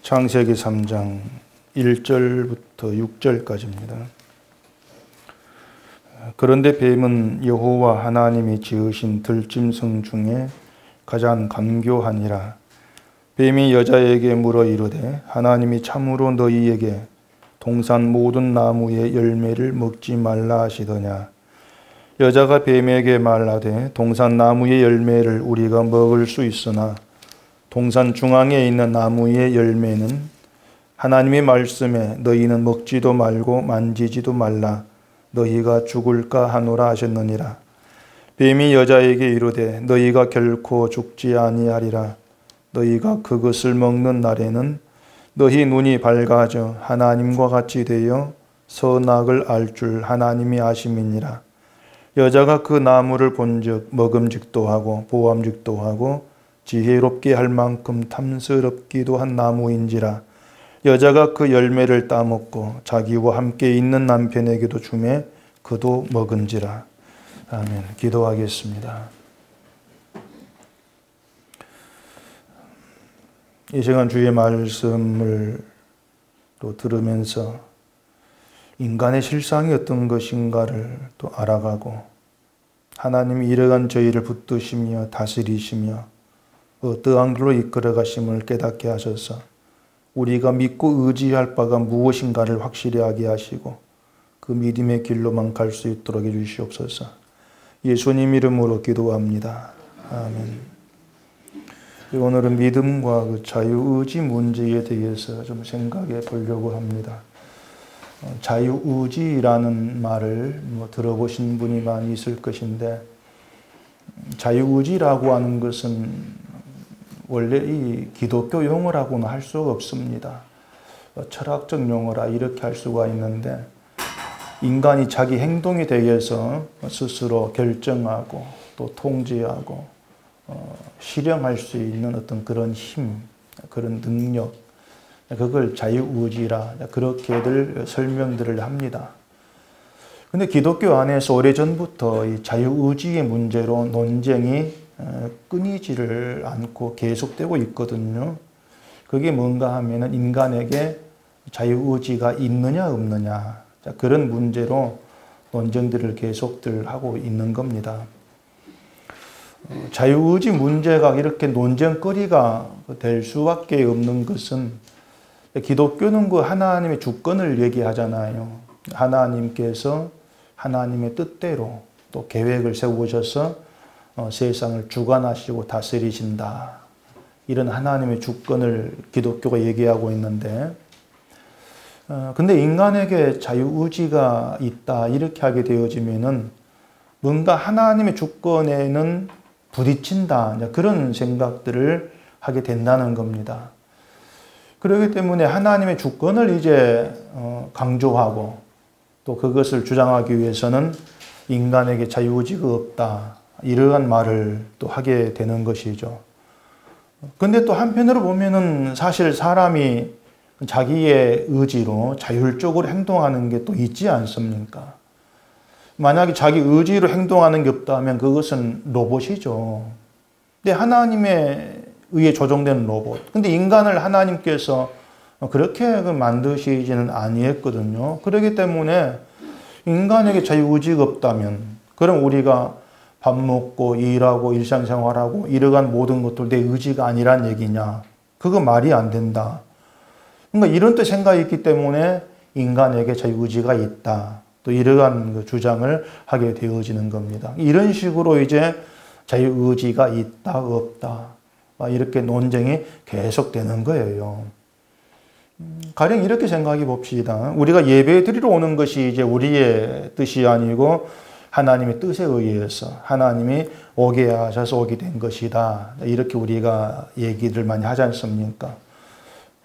창세기 3장 1절부터 6절까지입니다. 그런데 뱀은 여호와 하나님이 지으신 들짐승 중에 가장 간교하니라. 뱀이 여자에게 물어 이르되 하나님이 참으로 너희에게 동산 모든 나무의 열매를 먹지 말라 하시더냐. 여자가 뱀에게 말하되 동산 나무의 열매를 우리가 먹을 수 있으나 동산 중앙에 있는 나무의 열매는 하나님의 말씀에 너희는 먹지도 말고 만지지도 말라 너희가 죽을까 하노라 하셨느니라. 뱀이 여자에게 이르되 너희가 결코 죽지 아니하리라. 너희가 그것을 먹는 날에는 너희 눈이 밝아져 하나님과 같이 되어 선악을 알 줄 하나님이 아심이니라. 여자가 그 나무를 본즉 먹음직도 하고 보암직도 하고 지혜롭게 할 만큼 탐스럽기도 한 나무인지라. 여자가 그 열매를 따먹고 자기와 함께 있는 남편에게도 주매 그도 먹은지라. 아멘. 기도하겠습니다. 이 시간 주의 말씀을 또 들으면서 인간의 실상이 어떤 것인가를 또 알아가고 하나님이 이러한 저희를 붙드시며 다스리시며 어떠한 길로 이끌어 가심을 깨닫게 하셔서 우리가 믿고 의지할 바가 무엇인가를 확실히 하게 하시고 그 믿음의 길로만 갈 수 있도록 해주시옵소서. 예수님 이름으로 기도합니다. 아멘. 오늘은 믿음과 그 자유의지 문제에 대해서 좀 생각해 보려고 합니다. 자유의지라는 말을 들어보신 분이 많이 있을 것인데 자유의지라고 하는 것은 원래 이 기독교 용어라고는 할 수가 없습니다. 철학적 용어라 이렇게 할 수가 있는데 인간이 자기 행동에 대해서 스스로 결정하고 또 통제하고 실행할 수 있는 어떤 그런 힘, 그런 능력, 그걸 자유의지라 그렇게들 설명들을 합니다. 근데 기독교 안에서 오래전부터 이 자유의지의 문제로 논쟁이 끊이지를 않고 계속되고 있거든요. 그게 뭔가 하면은 인간에게 자유의지가 있느냐 없느냐 그런 문제로 논쟁들을 계속들 하고 있는 겁니다. 자유의지 문제가 이렇게 논쟁거리가 될 수밖에 없는 것은 기독교는 그 하나님의 주권을 얘기하잖아요. 하나님께서 하나님의 뜻대로 또 계획을 세우셔서 세상을 주관하시고 다스리신다. 이런 하나님의 주권을 기독교가 얘기하고 있는데 근데 인간에게 자유의지가 있다 이렇게 하게 되어지면은 뭔가 하나님의 주권에는 부딪힌다 그런 생각들을 하게 된다는 겁니다. 그렇기 때문에 하나님의 주권을 이제 강조하고 또 그것을 주장하기 위해서는 인간에게 자유의지가 없다 이러한 말을 또 하게 되는 것이죠. 근데 또 한편으로 보면은 사실 사람이 자기의 의지로 자율적으로 행동하는 게 또 있지 않습니까? 만약에 자기 의지로 행동하는 게 없다면 그것은 로봇이죠. 근데 하나님에 의해 조종되는 로봇. 근데 인간을 하나님께서 그렇게 만드시지는 아니했거든요. 그렇기 때문에 인간에게 자유의지가 없다면 그럼 우리가 밥 먹고 일하고 일상생활하고 이러한 모든 것들 내 의지가 아니란 얘기냐. 그거 말이 안 된다. 그러니까 이런 또 생각이 있기 때문에 인간에게 자유의지가 있다. 또 이러한 그 주장을 하게 되어지는 겁니다. 이런 식으로 이제 자유의지가 있다 없다 이렇게 논쟁이 계속되는 거예요. 가령 이렇게 생각해 봅시다. 우리가 예배 드리러 오는 것이 이제 우리의 뜻이 아니고 하나님의 뜻에 의해서 하나님이 오게 하셔서 오게 된 것이다. 이렇게 우리가 얘기를 많이 하지 않습니까?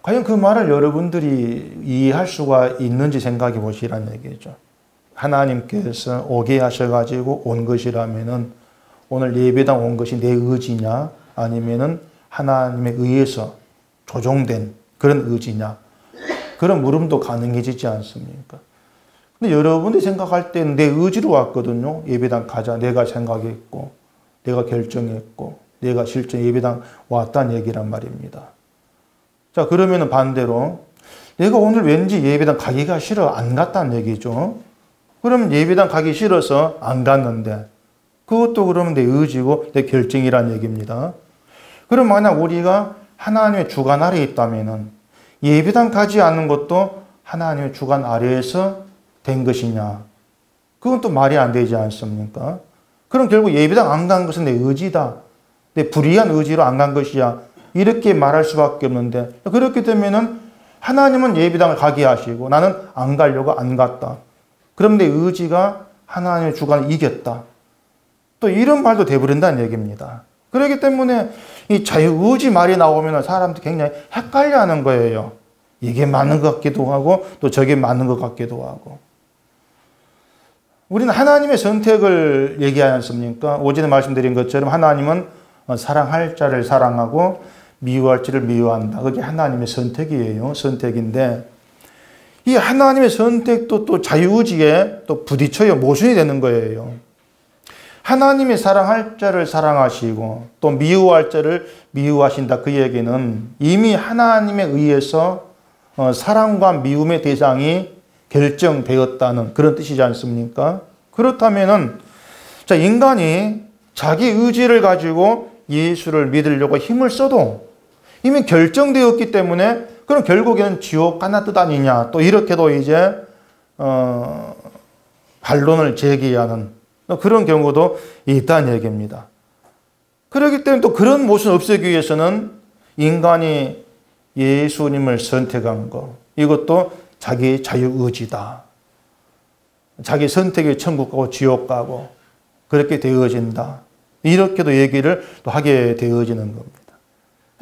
과연 그 말을 여러분들이 이해할 수가 있는지 생각해 보시라는 얘기죠. 하나님께서 오게 하셔가지고 온 것이라면은 오늘 예배당 온 것이 내 의지냐 아니면은 하나님에 의해서 조종된 그런 의지냐 그런 물음도 가능해지지 않습니까? 근데 여러분이 생각할 때는 내 의지로 왔거든요. 예배당 가자. 내가 생각했고, 내가 결정했고, 내가 실제 예배당 왔다는 얘기란 말입니다. 자, 그러면은 반대로 내가 오늘 왠지 예배당 가기가 싫어 안 갔다는 얘기죠. 그러면 예배당 가기 싫어서 안 갔는데 그것도 그러면 내 의지고 내 결정이란 얘기입니다. 그럼 만약 우리가 하나님의 주관 아래에 있다면은 예배당 가지 않는 것도 하나님의 주관 아래에서 된 것이냐? 그건 또 말이 안 되지 않습니까? 그럼 결국 예배당 안 간 것은 내 의지다. 내 불의한 의지로 안 간 것이야. 이렇게 말할 수밖에 없는데 그렇게 되면은 하나님은 예배당을 가게 하시고 나는 안 가려고 안 갔다. 그럼 내 의지가 하나님의 주관을 이겼다. 또 이런 말도 돼버린다는 얘기입니다. 그렇기 때문에 이 자유의지 말이 나오면 사람들이 굉장히 헷갈려하는 거예요. 이게 맞는 것 같기도 하고 또 저게 맞는 것 같기도 하고. 우리는 하나님의 선택을 얘기하지 않습니까? 오전에 말씀드린 것처럼 하나님은 사랑할 자를 사랑하고 미워할 자를 미워한다. 그게 하나님의 선택이에요. 선택인데 이 하나님의 선택도 또 자유의지에 또 부딪혀요. 모순이 되는 거예요. 하나님이 사랑할 자를 사랑하시고 또 미워할 자를 미워하신다. 그 얘기는 이미 하나님에 의해서 사랑과 미움의 대상이 결정되었다는 그런 뜻이지 않습니까? 그렇다면은 자, 인간이 자기 의지를 가지고 예수를 믿으려고 힘을 써도 이미 결정되었기 때문에 그럼 결국에는 지옥 가나 뜻 아니냐. 또 이렇게도 이제 반론을 제기하는 그런 경우도 있다는 얘기입니다. 그렇기 때문에 또 그런 모습을 없애기 위해서는 인간이 예수님을 선택한 것, 이것도 자기의 자유의지다. 자기 선택이 천국 가고 지옥 가고 그렇게 되어진다. 이렇게도 얘기를 또 하게 되어지는 겁니다.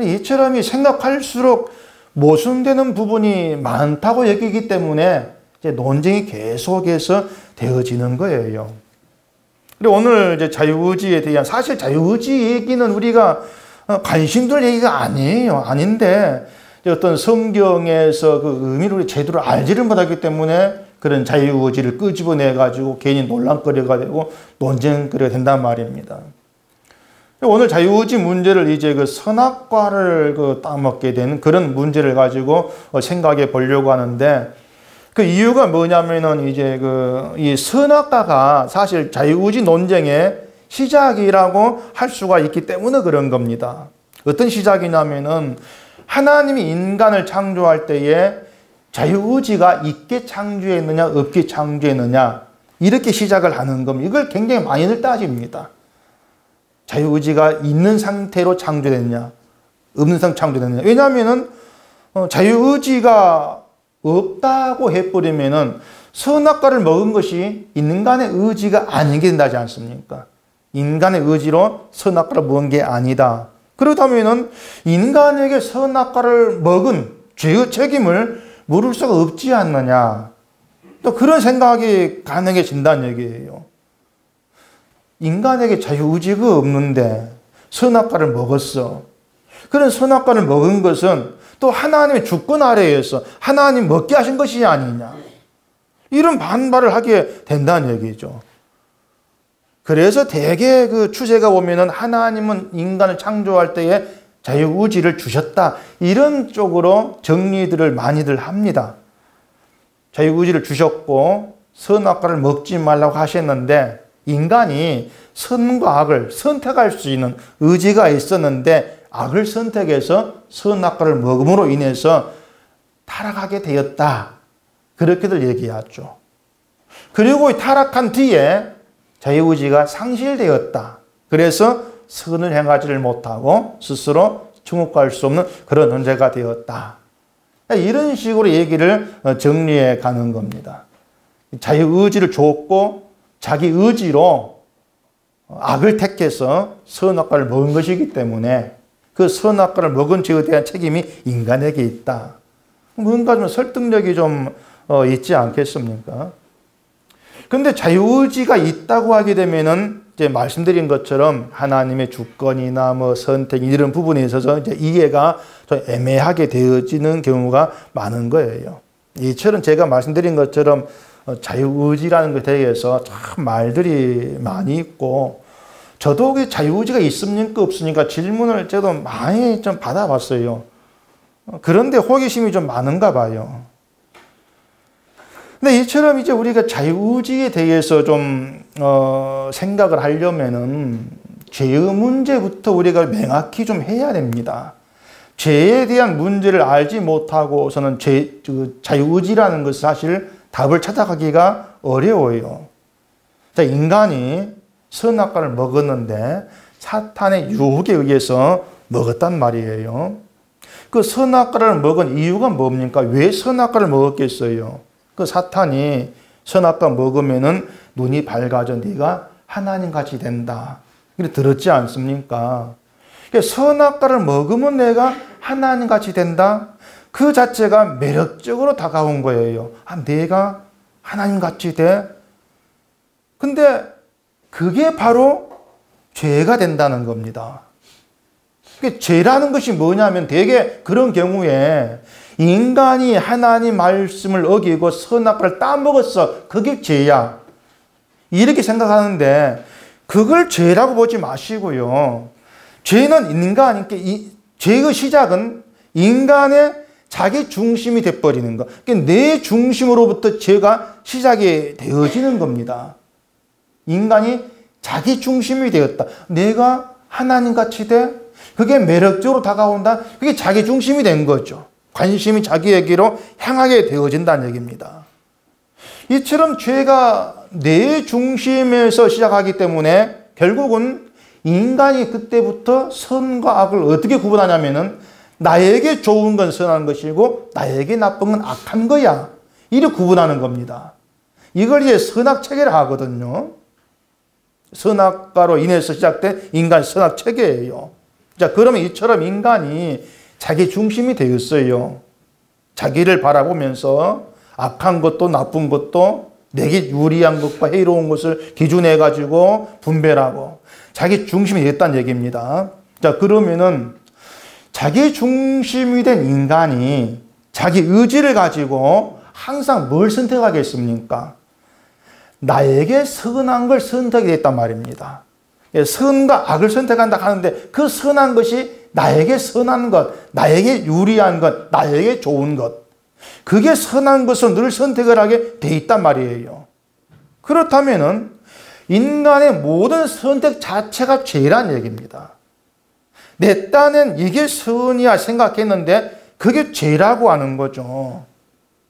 이처럼 생각할수록 모순되는 부분이 많다고 여기기 때문에 이제 논쟁이 계속해서 되어지는 거예요. 그리고 오늘 이제 자유의지에 대한 사실 자유의지 얘기는 우리가 관심 둘 얘기가 아니에요. 아닌데 어떤 성경에서 그 의미를 제대로 알지를 못하기 때문에 그런 자유의지를 끄집어내 가지고 괜히 논란거리가 되고 논쟁거리가 된단 말입니다. 오늘 자유의지 문제를 이제 그 선악과를 따먹게 되는 그런 문제를 가지고 생각해 보려고 하는데 그 이유가 뭐냐면은 이제 이 선악과가 사실 자유의지 논쟁의 시작이라고 할 수가 있기 때문에 그런 겁니다. 어떤 시작이냐면은 하나님이 인간을 창조할 때에 자유의지가 있게 창조했느냐 없게 창조했느냐 이렇게 시작을 하는 겁니다. 이걸 굉장히 많이들 따집니다. 자유의지가 있는 상태로 창조됐냐 없는 상태로 창조됐느냐. 왜냐하면은 자유의지가 없다고 해버리면은 선악과를 먹은 것이 인간의 의지가 아니게 된다지 않습니까? 인간의 의지로 선악과를 먹은 게 아니다. 그렇다면은 인간에게 선악과를 먹은 죄의 책임을 물을 수가 없지 않느냐. 또 그런 생각이 가능해진다는 얘기예요. 인간에게 자유의지가 없는데 선악과를 먹었어. 그런 선악과를 먹은 것은 또 하나님의 주권 아래에서 하나님 먹게 하신 것이 아니냐. 이런 반발을 하게 된다는 얘기죠. 그래서 대개 그 추세가 보면은 하나님은 인간을 창조할 때에 자유의지를 주셨다. 이런 쪽으로 정리들을 많이들 합니다. 자유의지를 주셨고 선악과를 먹지 말라고 하셨는데 인간이 선과 악을 선택할 수 있는 의지가 있었는데 악을 선택해서 선악과를 먹음으로 인해서 타락하게 되었다. 그렇게들 얘기하죠. 그리고 타락한 뒤에 자유의지가 상실되었다. 그래서 선을 행하지를 못하고 스스로 천국 갈 수 없는 그런 존재가 되었다. 이런 식으로 얘기를 정리해 가는 겁니다. 자유의지를 줬고 자기 의지로 악을 택해서 선악과를 먹은 것이기 때문에 그 선악과를 먹은 죄에 대한 책임이 인간에게 있다. 뭔가 좀 설득력이 좀 있지 않겠습니까? 그런데 자유의지가 있다고 하게 되면은 이제 말씀드린 것처럼 하나님의 주권이나 선택 이런 부분에 있어서 이제 이해가 좀 애매하게 되어지는 경우가 많은 거예요. 이처럼 제가 말씀드린 것처럼 자유의지라는 것에 대해서 참 말들이 많이 있고 저도 자유의지가 있습니까 없습니까 질문을 저도 많이 좀 받아봤어요. 그런데 호기심이 좀 많은가 봐요. 근데 이처럼 이제 우리가 자유의지에 대해서 좀 생각을 하려면은 죄의 문제부터 우리가 명확히 좀 해야 됩니다. 죄에 대한 문제를 알지 못하고서는 자유의지라는 것은 사실 답을 찾아가기가 어려워요. 자, 인간이 선악과를 먹었는데 사탄의 유혹에 의해서 먹었단 말이에요. 그 선악과를 먹은 이유가 뭡니까? 왜 선악과를 먹었겠어요? 그 사탄이 선악과 먹으면은 눈이 밝아져 네가 하나님같이 된다. 이렇게 들었지 않습니까? 선악과를 먹으면 내가 하나님같이 된다. 그 자체가 매력적으로 다가온 거예요. 아, 내가 하나님같이 돼? 근데 그게 바로 죄가 된다는 겁니다. 죄라는 것이 뭐냐면 대개 그런 경우에 인간이 하나님 말씀을 어기고 선악과를 따먹었어. 그게 죄야. 이렇게 생각하는데 그걸 죄라고 보지 마시고요. 죄는 죄의 시작은 인간의 자기 중심이 돼버리는 것. 그러니까 내 중심으로부터 죄가 시작이 되어지는 겁니다. 인간이 자기 중심이 되었다. 내가 하나님같이 돼? 그게 매력적으로 다가온다. 그게 자기 중심이 된 거죠. 관심이 자기에게로 향하게 되어진다는 얘기입니다. 이처럼 죄가 내 중심에서 시작하기 때문에 결국은 인간이 그때부터 선과 악을 어떻게 구분하냐면은 나에게 좋은 건 선한 것이고 나에게 나쁜 건 악한 거야. 이렇게 구분하는 겁니다. 이걸 이제 선악체계라 하거든요. 선악과로 인해서 시작된 인간 선악체계예요. 자, 그러면 이처럼 인간이 자기 중심이 되었어요. 자기를 바라보면서 악한 것도 나쁜 것도 내게 유리한 것과 해로운 것을 기준해 가지고 분별하고 자기 중심이 됐다는 얘기입니다. 자, 그러면은 자기 중심이 된 인간이 자기 의지를 가지고 항상 뭘 선택하겠습니까? 나에게 선한 걸 선택이 됐단 말입니다. 선과 악을 선택한다 하는데 그 선한 것이 나에게 선한 것, 나에게 유리한 것, 나에게 좋은 것. 그게 선한 것을 늘 선택을 하게 돼 있단 말이에요. 그렇다면은 인간의 모든 선택 자체가 죄란 얘기입니다. 내 딴엔 이게 선이야 생각했는데 그게 죄라고 하는 거죠.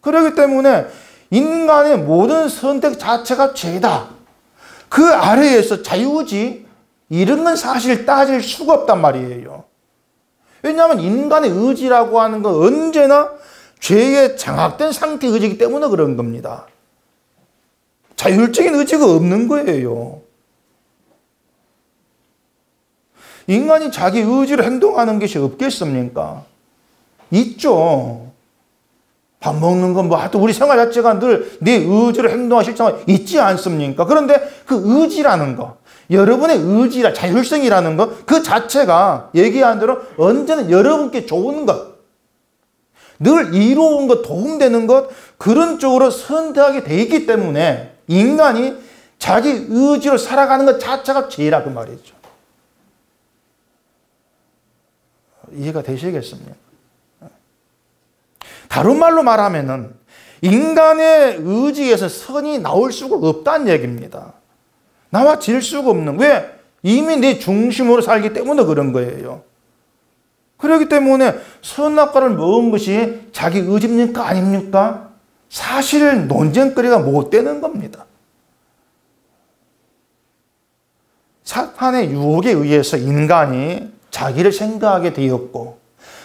그렇기 때문에 인간의 모든 선택 자체가 죄다. 그 아래에서 자유의지 이런 건 사실 따질 수가 없단 말이에요. 왜냐하면 인간의 의지라고 하는 건 언제나 죄에 장악된 상태의 의지이기 때문에 그런 겁니다. 자율적인 의지가 없는 거예요. 인간이 자기 의지로 행동하는 것이 없겠습니까? 있죠. 밥 먹는 건 뭐 하여튼 우리 생활 자체가 늘 내 의지로 행동할 실정이 있지 않습니까? 그런데 그 의지라는 거, 여러분의 의지라 자율성이라는 것, 그 자체가 얘기한 대로 언제나 여러분께 좋은 것, 늘 이로운 것, 도움되는 것, 그런 쪽으로 선택하게 돼 있기 때문에 인간이 자기 의지로 살아가는 것 자체가 죄라 그 말이죠. 이해가 되시겠습니까? 다른 말로 말하면은 인간의 의지에서 선이 나올 수가 없다는 얘기입니다. 나와질 수가 없는. 왜? 이미 내 중심으로 살기 때문에 그런 거예요. 그렇기 때문에 선악과를 먹은 것이 자기 의지입니까? 아닙니까? 사실 논쟁거리가 못 되는 겁니다. 사탄의 유혹에 의해서 인간이 자기를 생각하게 되었고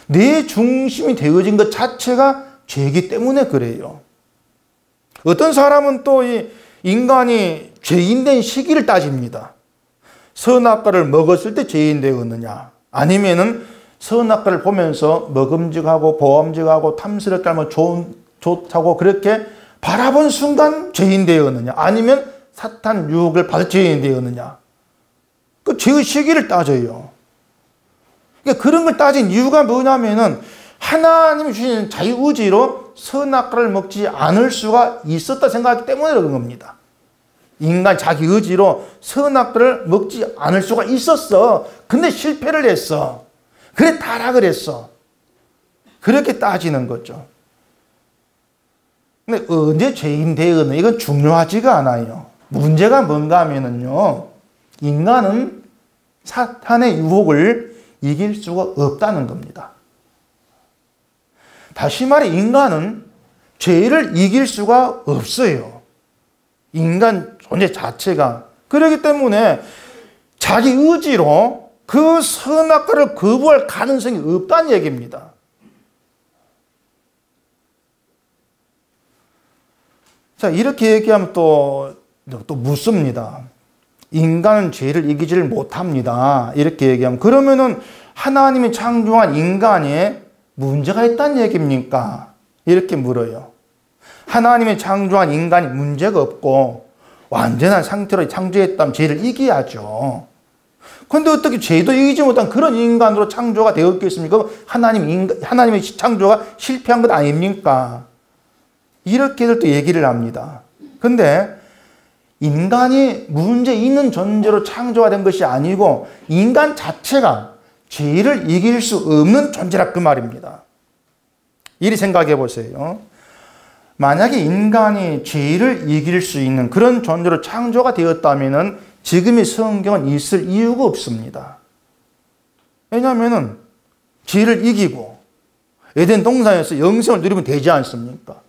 내 중심이 되어진 것 자체가 죄이기 때문에 그래요. 어떤 사람은 또 이 인간이 죄인 된 시기를 따집니다. 선악과를 먹었을 때 죄인 되었느냐, 아니면은 선악과를 보면서 먹음직하고 보암직하고 탐스럽게 하면 좋다고 그렇게 바라본 순간 죄인 되었느냐, 아니면 사탄 유혹을 받아 죄인 되었느냐. 그 죄의 시기를 따져요. 그러니까 그런 걸 따진 이유가 뭐냐면은 하나님이 주신 자유의지로 선악과를 먹지 않을 수가 있었다 생각하기 때문에 그런 겁니다. 인간 자기 의지로 선악과를 먹지 않을 수가 있었어. 근데 실패를 했어. 그래 타락을 했어. 그렇게 따지는 거죠. 근데 언제 죄인 되었나 이건 중요하지가 않아요. 문제가 뭔가 하면은요, 인간은 사탄의 유혹을 이길 수가 없다는 겁니다. 다시 말해 인간은 죄를 이길 수가 없어요. 인간 존재 자체가. 그렇기 때문에 자기 의지로 그 선악과를 거부할 가능성이 없다는 얘기입니다. 자, 이렇게 얘기하면 또 묻습니다. 인간은 죄를 이기지를 못합니다. 이렇게 얘기하면 그러면은 하나님이 창조한 인간에 문제가 있다는 얘기입니까? 이렇게 물어요. 하나님이 창조한 인간이 문제가 없고 완전한 상태로 창조했다면 죄를 이겨야죠. 그런데 어떻게 죄도 이기지 못한 그런 인간으로 창조가 되었겠습니까? 하나님의 창조가 실패한 것 아닙니까? 이렇게들 또 얘기를 합니다. 근데 인간이 문제 있는 존재로 창조가 된 것이 아니고 인간 자체가 죄를 이길 수 없는 존재라 그 말입니다. 이리 생각해 보세요. 만약에 인간이 죄를 이길 수 있는 그런 존재로 창조가 되었다면 지금의 성경은 있을 이유가 없습니다. 왜냐하면 죄를 이기고 에덴 동산에서 영생을 누리면 되지 않습니까?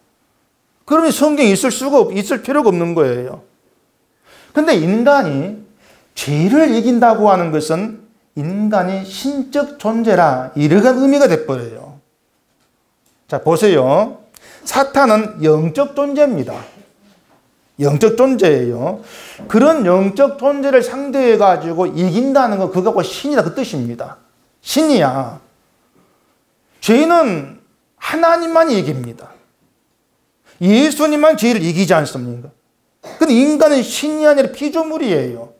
그러면 성경이 있을 필요가 없는 거예요. 근데 인간이 죄를 이긴다고 하는 것은 인간이 신적 존재라 이러한 의미가 돼버려요. 자, 보세요. 사탄은 영적 존재입니다. 영적 존재예요. 그런 영적 존재를 상대해 가지고 이긴다는 건 그거하고 신이다 그 뜻입니다. 신이야. 죄는 하나님만이 이깁니다. 예수님만 죄를 이기지 않습니까? 근데 인간은 신이 아니라 피조물이에요.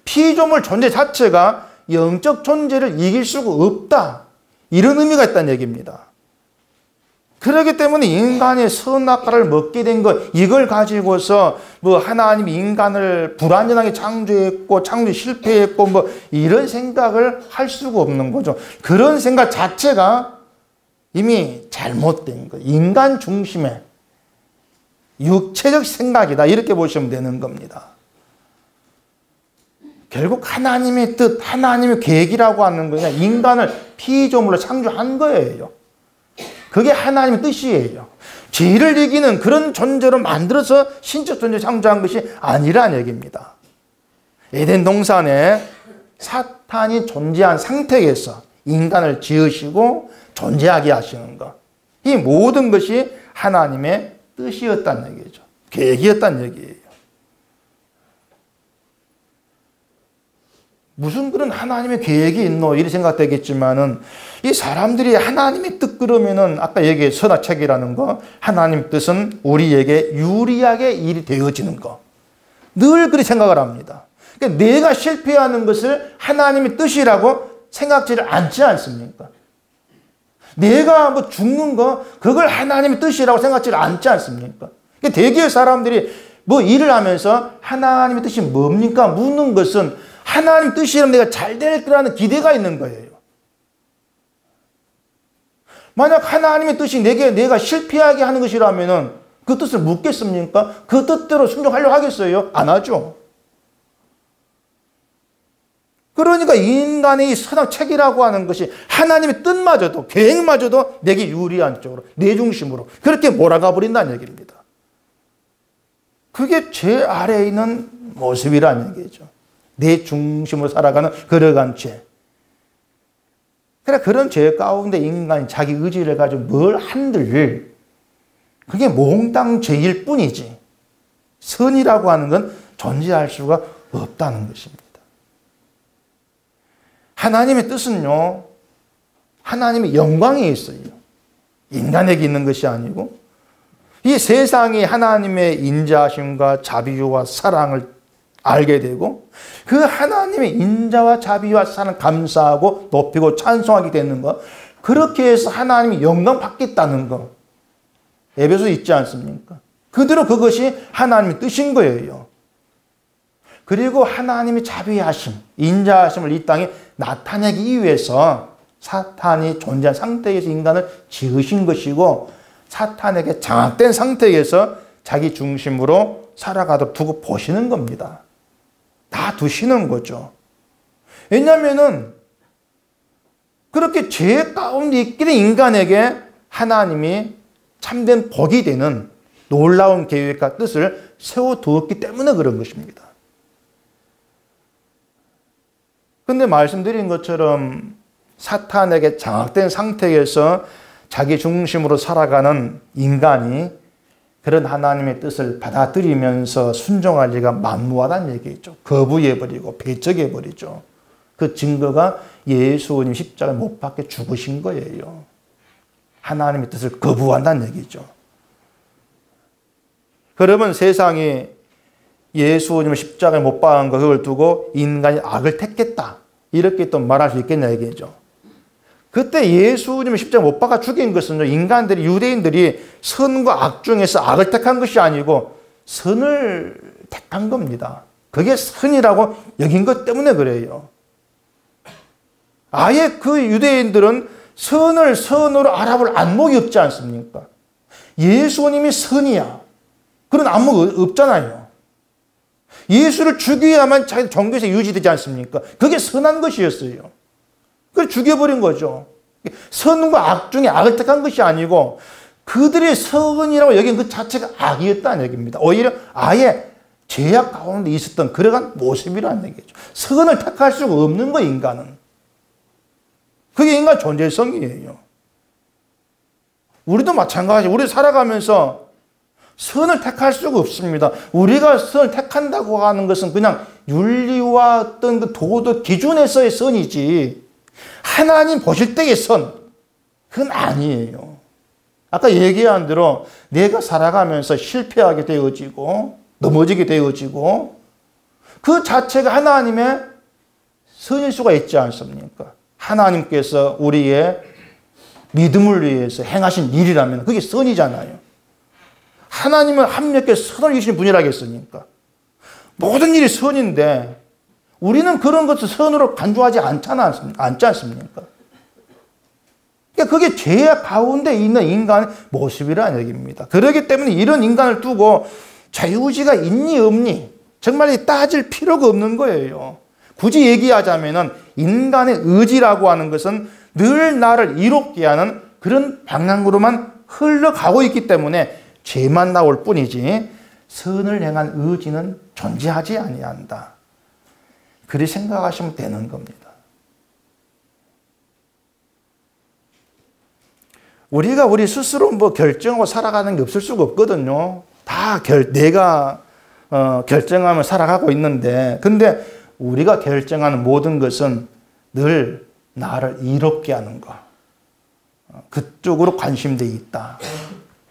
피조물 존재 자체가 영적 존재를 이길 수가 없다. 이런 의미가 있다는 얘기입니다. 그렇기 때문에 인간의 선악과를 먹게 된 것, 이걸 가지고서 하나님이 인간을 불완전하게 창조했고 창조 실패했고 이런 생각을 할 수가 없는 거죠. 그런 생각 자체가 이미 잘못된 거예요. 인간 중심의 육체적 생각이다. 이렇게 보시면 되는 겁니다. 결국 하나님의 뜻, 하나님의 계획이라고 하는 거냐, 인간을 피조물로 창조한 거예요. 그게 하나님의 뜻이에요. 죄를 이기는 그런 존재로 만들어서 신적 존재 창조한 것이 아니라는 얘기입니다. 에덴 동산에 사탄이 존재한 상태에서 인간을 지으시고 존재하게 하시는 것. 이 모든 것이 하나님의 뜻이었다는 얘기죠. 계획이었다는 얘기예요. 무슨 그런 하나님의 계획이 있노? 이렇게 생각되겠지만은 이 사람들이 하나님의 뜻 그러면은 아까 얘기한 선악책이라는 거, 하나님 뜻은 우리에게 유리하게 일이 되어지는 거. 늘 그렇게 생각을 합니다. 그러니까 내가 실패하는 것을 하나님의 뜻이라고 생각지를 않지 않습니까? 내가 죽는 거, 그걸 하나님의 뜻이라고 생각지를 않지 않습니까? 그러니까 대개의 사람들이 일을 하면서 하나님의 뜻이 뭡니까? 묻는 것은 하나님 뜻이라면 내가 잘 될 거라는 기대가 있는 거예요. 만약 하나님의 뜻이 내가 실패하게 하는 것이라면 그 뜻을 묻겠습니까? 그 뜻대로 순종하려고 하겠어요? 안 하죠. 그러니까 인간의 이 선악책이라고 하는 것이 하나님의 뜻마저도, 계획마저도 내게 유리한 쪽으로, 내 중심으로 그렇게 몰아가 버린다는 얘기입니다. 그게 죄 아래에 있는 모습이라는 얘기죠. 내 중심으로 살아가는 그러한 죄. 그래, 그런 죄 가운데 인간이 자기 의지를 가지고 뭘 한들 그게 몽땅 죄일 뿐이지 선이라고 하는 건 존재할 수가 없다는 것입니다. 하나님의 뜻은요, 하나님의 영광에 있어요. 인간에게 있는 것이 아니고 이 세상이 하나님의 인자하심과 자비와 사랑을 알게 되고 그 하나님의 인자와 자비와 사랑 감사하고 높이고 찬송하게 되는 것, 그렇게 해서 하나님이 영광 받겠다는 것, 에베소 있지 않습니까? 그대로 그것이 하나님의 뜻인 거예요. 그리고 하나님의 자비하심, 인자하심을 이 땅에 나타내기 위해서 사탄이 존재한 상태에서 인간을 지으신 것이고 사탄에게 장악된 상태에서 자기 중심으로 살아가도록 두고 보시는 겁니다. 다 두시는 거죠. 왜냐하면은 그렇게 죄 가운데 있게 된 인간에게 하나님이 참된 복이 되는 놀라운 계획과 뜻을 세워두었기 때문에 그런 것입니다. 근데 말씀드린 것처럼 사탄에게 장악된 상태에서 자기 중심으로 살아가는 인간이 그런 하나님의 뜻을 받아들이면서 순종할 리가 만무하다는 얘기죠. 거부해버리고 배척해버리죠. 그 증거가 예수님 십자가에 못 박혀 죽으신 거예요. 하나님의 뜻을 거부한다는 얘기죠. 그러면 세상이 예수님을 십자가에 못 박은 거 그걸 두고 인간이 악을 택했다. 이렇게 또 말할 수 있겠냐 얘기죠. 그때 예수님을 십자가에 못 박아 죽인 것은 인간들이 유대인들이 선과 악 중에서 악을 택한 것이 아니고 선을 택한 겁니다. 그게 선이라고 여긴 것 때문에 그래요. 아예 그 유대인들은 선을 선으로 알아볼 안목이 없지 않습니까? 예수님이 선이야. 그런 안목 없잖아요. 예수를 죽여야만 자기 종교에서 유지되지 않습니까? 그게 선한 것이었어요. 그걸 죽여버린 거죠. 선과 악 중에 악을 택한 것이 아니고 그들의 선이라고 여긴 그 자체가 악이었다는 얘기입니다. 오히려 아예 죄악 가운데 있었던 그러한 모습이라는 얘기죠. 선을 택할 수가 없는 거예요, 인간은. 그게 인간 존재성이에요. 우리도 마찬가지. 우리 살아가면서 선을 택할 수가 없습니다. 우리가 선을 택한다고 하는 것은 그냥 윤리와 어떤 그 도덕 기준에서의 선이지 하나님 보실 때의 선, 그건 아니에요. 아까 얘기한 대로 내가 살아가면서 실패하게 되어지고 넘어지게 되어지고 그 자체가 하나님의 선일 수가 있지 않습니까? 하나님께서 우리의 믿음을 위해서 행하신 일이라면 그게 선이잖아요. 하나님은 한 명께 선을 주시는 분이라겠습니까? 모든 일이 선인데 우리는 그런 것을 선으로 간주하지 않지 않습니까? 그러니까 그게 죄 가운데 있는 인간의 모습이라는 얘기입니다. 그렇기 때문에 이런 인간을 두고 자유의지가 있니 없니 정말 따질 필요가 없는 거예요. 굳이 얘기하자면 인간의 의지라고 하는 것은 늘 나를 이롭게 하는 그런 방향으로만 흘러가고 있기 때문에 죄만 나올 뿐이지 선을 행한 의지는 존재하지 아니한다. 그리 생각하시면 되는 겁니다. 우리가 우리 스스로 뭐 결정하고 살아가는 게 없을 수가 없거든요. 다 내가 결정하며 살아가고 있는데 근데 우리가 결정하는 모든 것은 늘 나를 이롭게 하는 것. 그쪽으로 관심되어 있다.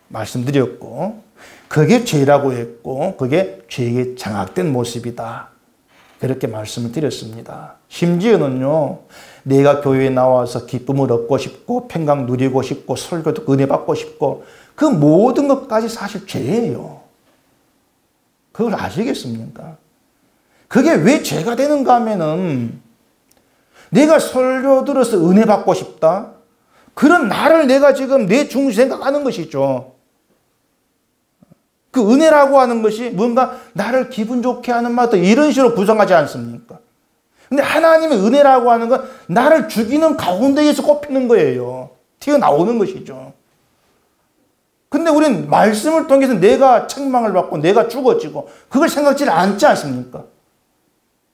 말씀드렸고 그게 죄라고 했고 그게 죄에 장악된 모습이다. 그렇게 말씀을 드렸습니다. 심지어는요. 내가 교회에 나와서 기쁨을 얻고 싶고 평강 누리고 싶고 설교도 은혜 받고 싶고 그 모든 것까지 사실 죄예요. 그걸 아시겠습니까? 그게 왜 죄가 되는가 하면은 내가 설교 들어서 은혜 받고 싶다. 그런 나를 내가 지금 내 중심 생각하는 것이죠. 그 은혜라고 하는 것이 뭔가 나를 기분 좋게 하는 말도 이런 식으로 구성하지 않습니까? 근데 하나님의 은혜라고 하는 건 나를 죽이는 가운데에서 꼽히는 거예요. 튀어나오는 것이죠. 근데 우리는 말씀을 통해서 내가 책망을 받고 내가 죽어지고 그걸 생각지 않지 않습니까?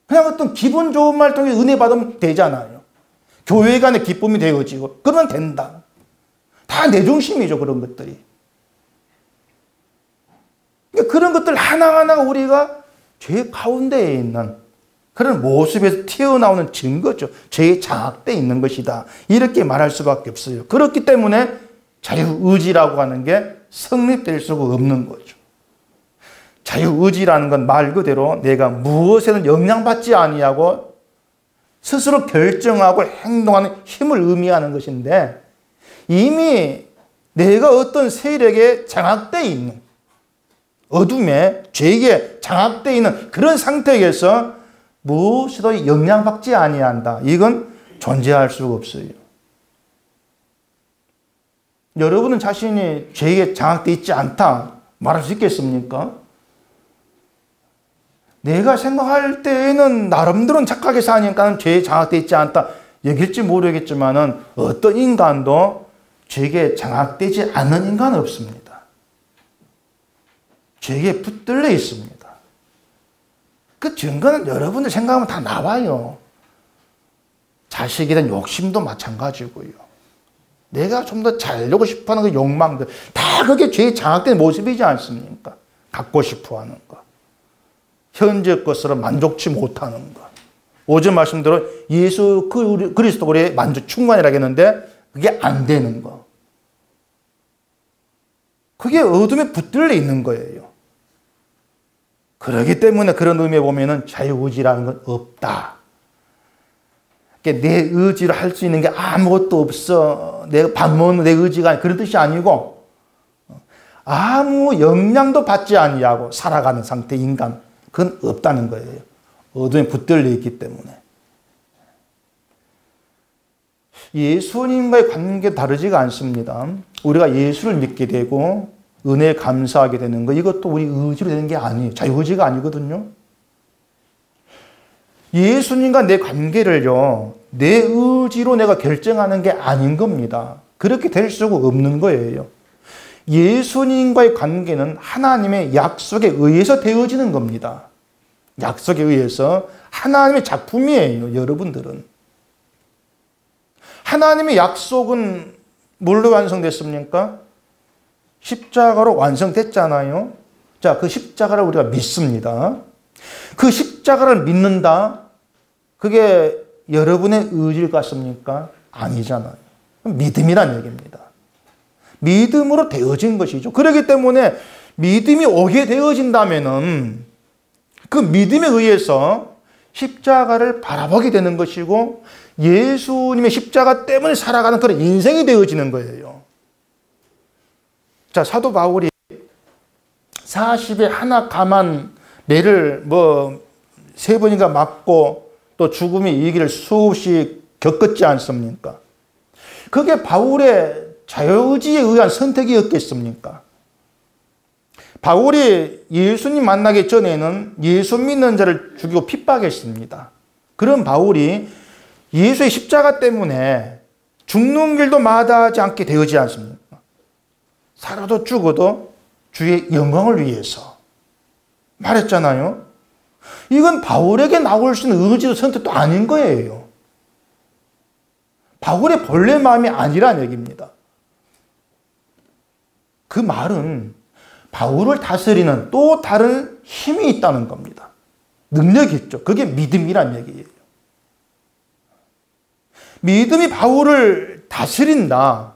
그냥 어떤 기분 좋은 말 통해 은혜 받으면 되잖아요. 교회 간의 기쁨이 되어지고 그러면 된다. 다 내 중심이죠. 그런 것들이. 그러니까 그런 것들 하나하나가 우리가 죄 가운데에 있는 그런 모습에서 튀어나오는 증거죠. 죄에 장악되어 있는 것이다. 이렇게 말할 수밖에 없어요. 그렇기 때문에 자유의지라고 하는 게 성립될 수가 없는 거죠. 자유의지라는 건 말 그대로 내가 무엇에는 영향받지 아니하고 스스로 결정하고 행동하는 힘을 의미하는 것인데 이미 내가 어떤 세력에 장악되어 있는 어둠에 죄에 장악되어 있는 그런 상태에서 무엇이도 영향받지 아니한다. 이건 존재할 수가 없어요. 여러분은 자신이 죄에 장악되어 있지 않다 말할 수 있겠습니까? 내가 생각할 때에는 나름대로는 착하게 사니까 죄에 장악되어 있지 않다 얘기할지 모르겠지만은 어떤 인간도 죄에 장악되지 않는 인간은 없습니다. 죄에 붙들려 있습니다. 그 증거는 여러분들 생각하면 다 나와요. 자식에 대한 욕심도 마찬가지고요. 내가 좀 더 잘되고 싶어하는 그 욕망들 다 그게 죄에 장악된 모습이지 않습니까? 갖고 싶어하는 거. 현재 것으로 만족치 못하는 것. 오전 말씀대로 예수 그리스도 우리의 만족 충만이라고 했는데 그게 안 되는 거. 그게 어둠에 붙들려 있는 거예요. 그렇기 때문에 그런 의미에 보면은 자유의지라는 건 없다. 내 의지로 할 수 있는 게 아무것도 없어. 내가 밥 먹는 내 의지가 아니 그런 뜻이 아니고 아무 영향도 받지 아니하고 살아가는 상태 인간. 그건 없다는 거예요. 어둠에 붙들려 있기 때문에. 예수님과의 관계 다르지가 않습니다. 우리가 예수를 믿게 되고 은혜에 감사하게 되는 거 이것도 우리 의지로 되는 게 아니에요. 자유의지가 아니거든요. 예수님과 내 관계를요. 내 의지로 내가 결정하는 게 아닌 겁니다. 그렇게 될 수가 없는 거예요. 예수님과의 관계는 하나님의 약속에 의해서 되어지는 겁니다. 약속에 의해서 하나님의 작품이에요. 여러분들은. 하나님의 약속은 뭘로 완성됐습니까? 십자가로 완성됐잖아요. 자, 그 십자가를 우리가 믿습니다. 그 십자가를 믿는다. 그게 여러분의 의지일 같습니까? 아니잖아요. 믿음이란 얘기입니다. 믿음으로 되어진 것이죠. 그렇기 때문에 믿음이 오게 되어진다면은 그 믿음에 의해서 십자가를 바라보게 되는 것이고 예수님의 십자가 때문에 살아가는 그런 인생이 되어지는 거예요. 자, 사도 바울이 40에 하나 감한 매를 3번인가 맞고 또 죽음의 이기를 수없이 겪었지 않습니까? 그게 바울의 자유의지에 의한 선택이었겠습니까? 바울이 예수님 만나기 전에는 예수 믿는 자를 죽이고 핍박했습니다. 그런 바울이 예수의 십자가 때문에 죽는 길도 마다하지 않게 되어지지 않습니까? 살아도 죽어도 주의 영광을 위해서 말했잖아요. 이건 바울에게 나올 수 있는 의지도 선택도 아닌 거예요. 바울의 본래 마음이 아니란 얘기입니다. 그 말은 바울을 다스리는 또 다른 힘이 있다는 겁니다. 능력이 있죠. 그게 믿음이란 얘기예요. 믿음이 바울을 다스린다.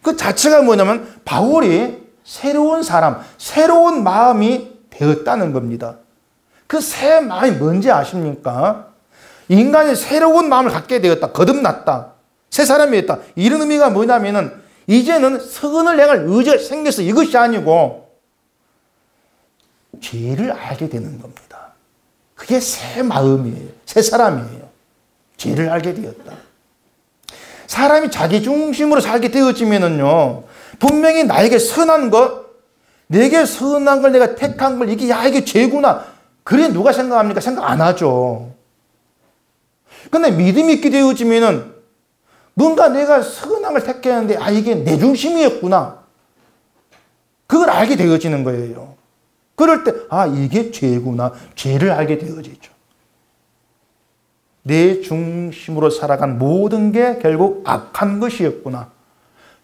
그 자체가 뭐냐면 바울이 새로운 사람, 새로운 마음이 되었다는 겁니다. 그 새 마음이 뭔지 아십니까? 인간이 새로운 마음을 갖게 되었다. 거듭났다. 새 사람이 됐다. 이런 의미가 뭐냐면은 이제는 선을 행할 의지가 생겨서 이것이 아니고 죄를 알게 되는 겁니다. 그게 새 마음이에요. 새 사람이에요. 죄를 알게 되었다. 사람이 자기 중심으로 살게 되어지면은요, 분명히 나에게 선한 것, 내게 선한 걸 내가 택한 걸 이게 죄구나. 그래 누가 생각합니까? 생각 안 하죠. 근데 믿음이 있게 되어지면은 뭔가 내가 선한 걸 택했는데 이게 내 중심이었구나. 그걸 알게 되어지는 거예요. 그럴 때 이게 죄구나. 죄를 알게 되어지죠. 내 중심으로 살아간 모든 게 결국 악한 것이었구나.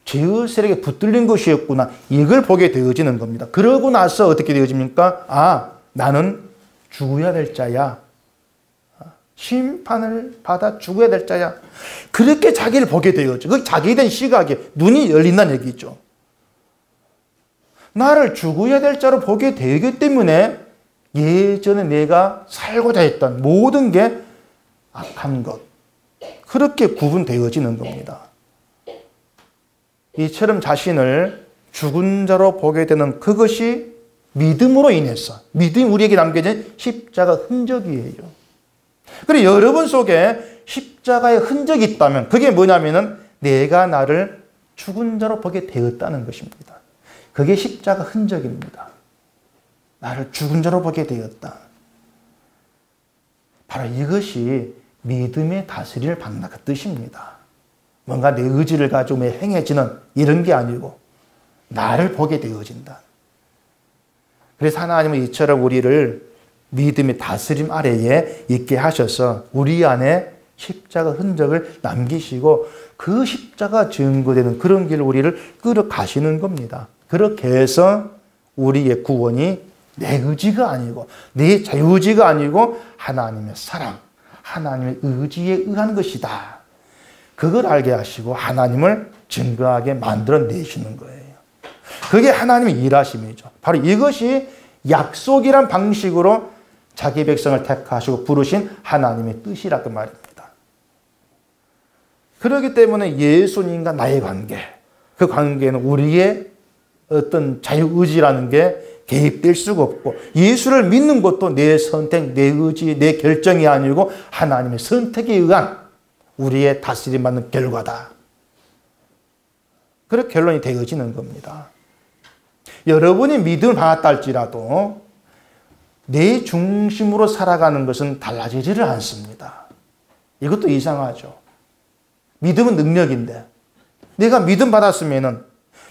죄의 세력에 붙들린 것이었구나. 이걸 보게 되어지는 겁니다. 그러고 나서 어떻게 되어집니까? 나는 죽어야 될 자야. 심판을 받아 죽어야 될 자야. 그렇게 자기를 보게 되어져. 그 자기에 대한 시각에 눈이 열린다는 얘기죠. 나를 죽어야 될 자로 보게 되기 때문에 예전에 내가 살고자 했던 모든 게 악한 것. 그렇게 구분되어지는 겁니다. 이처럼 자신을 죽은 자로 보게 되는 그것이 믿음으로 인해서, 믿음이 우리에게 남겨진 십자가 흔적이에요. 그리고 여러분 속에 십자가의 흔적이 있다면 그게 뭐냐면은 내가 나를 죽은 자로 보게 되었다는 것입니다. 그게 십자가 흔적입니다. 나를 죽은 자로 보게 되었다. 바로 이것이 믿음의 다스림을 받는다 그 뜻입니다. 뭔가 내 의지를 가지고 행해지는 이런 게 아니고 나를 보게 되어진다. 그래서 하나님은 이처럼 우리를 믿음의 다스림 아래에 있게 하셔서 우리 안에 십자가 흔적을 남기시고 그 십자가 증거되는 그런 길을 우리를 끌어가시는 겁니다. 그렇게 해서 우리의 구원이 내 의지가 아니고 내 자유의지가 아니고 하나님의 사랑, 하나님의 의지에 의한 것이다. 그걸 알게 하시고 하나님을 증거하게 만들어내시는 거예요. 그게 하나님의 일하심이죠. 바로 이것이 약속이란 방식으로 자기 백성을 택하시고 부르신 하나님의 뜻이라고 말입니다. 그렇기 때문에 예수님과 나의 관계, 그 관계는 우리의 어떤 자유의지라는 게 개입될 수가 없고 예수를 믿는 것도 내 선택, 내 의지, 내 결정이 아니고 하나님의 선택에 의한 우리의 다스림 받는 결과다. 그렇게 결론이 되어지는 겁니다. 여러분이 믿음을 받았다 할지라도 내 중심으로 살아가는 것은 달라지지를 않습니다. 이것도 이상하죠. 믿음은 능력인데 내가 믿음 받았으면은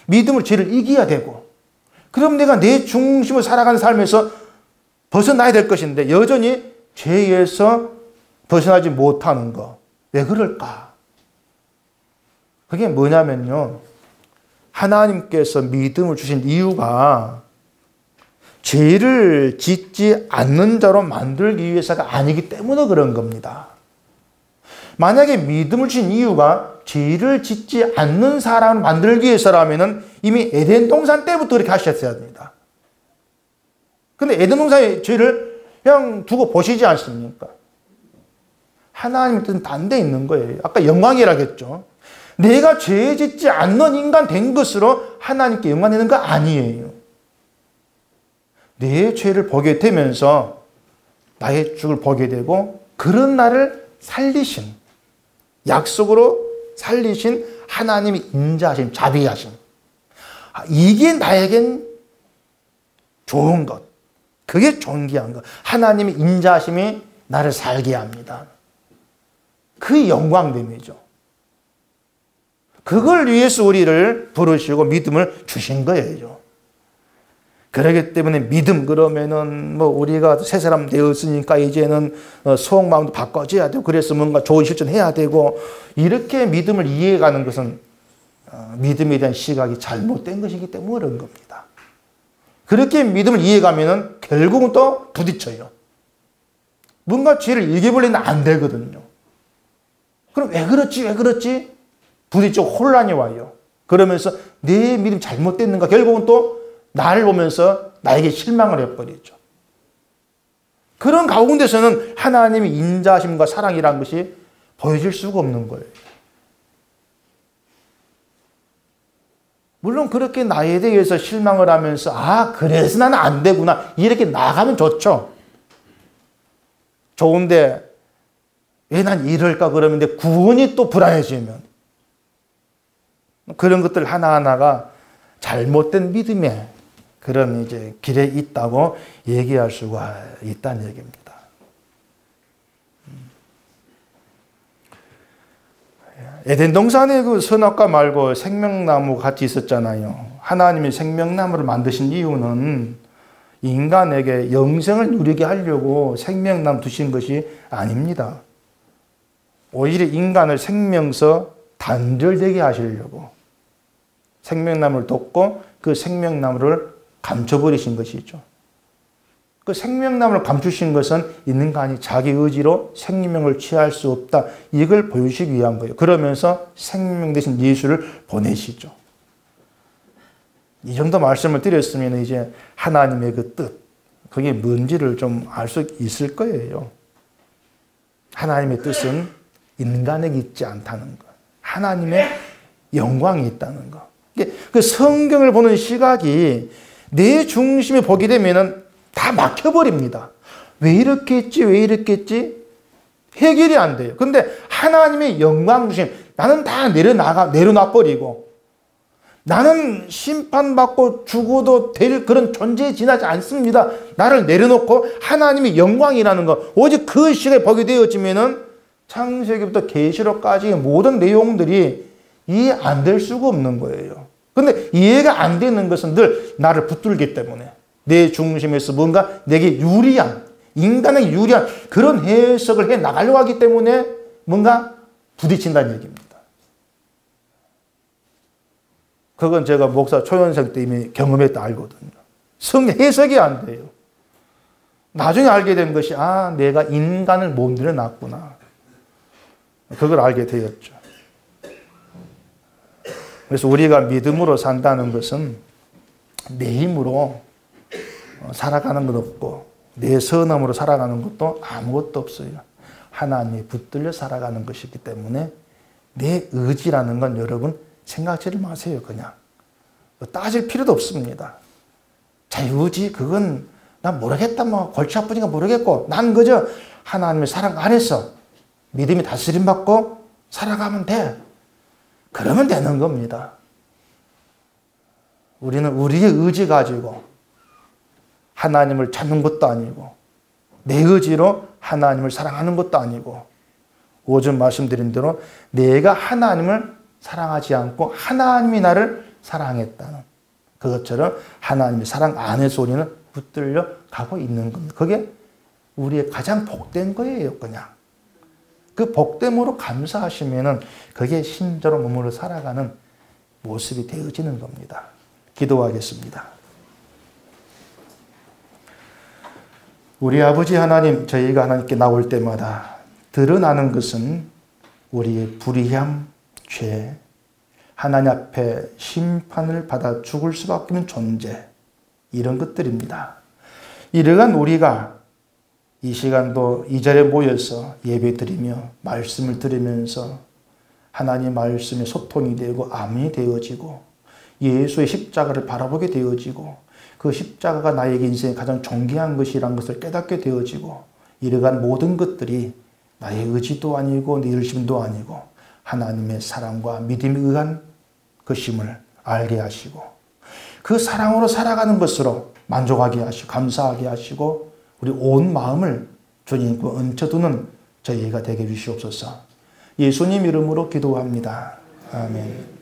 믿음을 죄를 이겨야 되고 그럼 내가 내 중심으로 살아가는 삶에서 벗어나야 될 것인데 여전히 죄에서 벗어나지 못하는 거. 왜 그럴까? 그게 뭐냐면요. 하나님께서 믿음을 주신 이유가 죄를 짓지 않는 자로 만들기 위해서가 아니기 때문에 그런 겁니다. 만약에 믿음을 주신 이유가 죄를 짓지 않는 사람을 만들기 위해서라면 이미 에덴 동산 때부터 그렇게 하셨어야 됩니다. 근데 에덴 동산의 죄를 그냥 두고 보시지 않습니까? 하나님의 뜻은 딴 데 있는 거예요. 아까 영광이라고 했죠. 내가 죄 짓지 않는 인간 된 것으로 하나님께 영광 되는 거 아니에요. 내 죄를 보게 되면서 나의 죽을 보게 되고 그런 나를 살리신 약속으로 살리신 하나님이 인자하심, 자비하심. 이게 나에겐 좋은 것. 그게 존귀한 것. 하나님의 인자하심이 나를 살게 합니다. 그 영광됨이죠. 그걸 위해서 우리를 부르시고 믿음을 주신 거예요. 그렇기 때문에 믿음 그러면은 뭐 우리가 새 사람 되었으니까 이제는 속마음도 바꿔줘야 되고 그래서 뭔가 좋은 실천해야 되고 이렇게 믿음을 이해해가는 것은 믿음에 대한 시각이 잘못된 것이기 때문에 그런 겁니다. 그렇게 믿음을 이해해가면은 결국은 또 부딪혀요. 뭔가 죄를 이겨버리면 안 되거든요. 그럼 왜 그렇지? 부딪히고 혼란이 와요. 그러면서 내 믿음이 잘못됐는가 결국은 또 나를 보면서 나에게 실망을 해버리죠. 그런 가운데서는 하나님의 인자심과 사랑이라는 것이 보여질 수가 없는 거예요. 물론 그렇게 나에 대해서 실망을 하면서 그래서 나는 안 되구나 이렇게 나가면 좋죠. 좋은데 왜 난 이럴까 그러면 내 구원이 또 불안해지면 그런 것들 하나하나가 잘못된 믿음에 그런 이제 길에 있다고 얘기할 수가 있다는 얘기입니다. 에덴 동산에 그 선악과 말고 생명나무 같이 있었잖아요. 하나님이 생명나무를 만드신 이유는 인간에게 영생을 누리게 하려고 생명나무 두신 것이 아닙니다. 오히려 인간을 생명서 단절되게 하시려고 생명나무를 뒀고 그 생명나무를 감춰버리신 것이죠. 그 생명나무를 감추신 것은 인간이 자기 의지로 생명을 취할 수 없다. 이걸 보여주시기 위한 거예요. 그러면서 생명 대신 예수를 보내시죠. 이 정도 말씀을 드렸으면 이제 하나님의 그 뜻, 그게 뭔지를 좀 알 수 있을 거예요. 하나님의 뜻은 인간에게 있지 않다는 것. 하나님의 영광이 있다는 것. 그 성경을 보는 시각이 내 중심에 보게 되면은 다 막혀버립니다. 왜 이렇게 했지? 해결이 안 돼요. 근데 하나님의 영광 주심, 나는 다 내려놔버리고, 나는 심판받고 죽어도 될 그런 존재에 지나지 않습니다. 나를 내려놓고 하나님의 영광이라는 것, 오직 그 시간에 보게 되어지면은 창세기부터 계시록까지 모든 내용들이 이해 안 될 수가 없는 거예요. 근데 이해가 안 되는 것은 늘 나를 붙들기 때문에 내 중심에서 뭔가 내게 유리한, 인간에게 유리한 그런 해석을 해 나가려고 하기 때문에 뭔가 부딪힌다는 얘기입니다. 그건 제가 목사 초년생 때 이미 경험했다 알거든요. 해석이 안 돼요. 나중에 알게 된 것이 내가 인간을 못 내려놨구나. 그걸 알게 되었죠. 그래서 우리가 믿음으로 산다는 것은 내 힘으로 살아가는 것 없고 내 선함으로 살아가는 것도 아무것도 없어요. 하나님이 붙들려 살아가는 것이기 때문에 내 의지라는 건 여러분 생각지를 마세요. 그냥 따질 필요도 없습니다. 자유의지 그건 난 모르겠다, 뭐 골치 아프니까 모르겠고 난 그저 하나님의 사랑 안에서 믿음이 다스림 받고 살아가면 돼. 그러면 되는 겁니다. 우리는 우리의 의지 가지고 하나님을 찾는 것도 아니고 내 의지로 하나님을 사랑하는 것도 아니고 오전 말씀드린 대로 내가 하나님을 사랑하지 않고 하나님이 나를 사랑했다는 그것처럼 하나님의 사랑 안에서 우리는 붙들려 가고 있는 겁니다. 그게 우리의 가장 복된 거예요. 그냥 그 복됨으로 감사하시면은 그게 신자로 몸으로 살아가는 모습이 되어지는 겁니다. 기도하겠습니다. 우리 아버지 하나님, 저희가 하나님께 나올 때마다 드러나는 것은 우리의 불의함, 죄, 하나님 앞에 심판을 받아 죽을 수밖에 없는 존재, 이런 것들입니다. 이러한 우리가 이 시간도 이 자리에 모여서 예배드리며 말씀을 들으면서 하나님 말씀에 소통이 되고 아멘이 되어지고 예수의 십자가를 바라보게 되어지고 그 십자가가 나에게 인생의 가장 존귀한 것이라는 것을 깨닫게 되어지고 이러한 모든 것들이 나의 의지도 아니고 내 열심도 아니고 하나님의 사랑과 믿음에 의한 것임을 알게 하시고 그 사랑으로 살아가는 것으로 만족하게 하시고 감사하게 하시고 우리 온 마음을 주님과 얹혀두는 저희가 되게 해주시옵소서. 예수님 이름으로 기도합니다. 아멘.